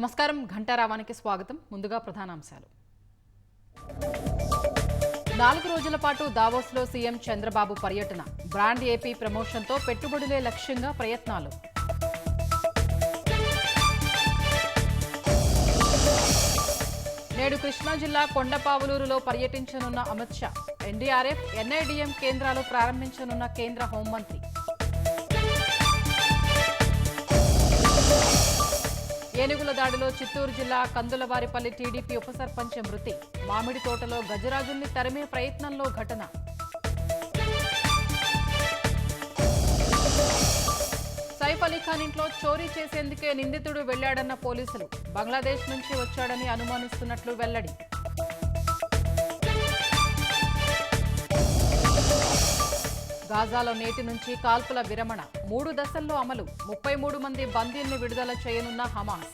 నమస్కారం ఘంటారావానికి స్వాగతం. ముందుగా ప్రధానాంశాలు. 4 రోజుల పాటు దావోస్లో సీఎం చంద్రబాబు పర్యటన. బ్రాండ్ ఏపీ ప్రమోషన్తో పెట్టుబడులే లక్ష్యంగా ప్రయత్నాలు. నేడు కృష్ణా జిల్లా కొండపావులూరులో పర్యటించనున్న అమిత్ షా. ఎన్డీఆర్ఎఫ్, ఎన్ఐడిఎం కేంద్రాలు ప్రారంభించనున్న కేంద్ర హోంమంత్రి. ఏనుగుల దాడిలో చిత్తూరు జిల్లా కందులవారిపల్లి టీడీపీ ఉప సర్పంచ్ మృతి. మామిడి తోటలో గజరాజుల్ని తరిమే ప్రయత్నంలో ఘటన. సైఫ్ అలీఖాన్ ఇంట్లో చోరీ చేసేందుకే నిందితుడు వెళ్లాడన్న పోలీసులు. బంగ్లాదేశ్ నుంచి వచ్చాడని అనుమానిస్తున్నట్లు వెల్లడి. గాజాలో నేటి నుంచి కాల్పుల విరమణ 3 దశల్లో అమలు. 33 మంది బందీల్ని విడుదల చేయనున్న హమాస్.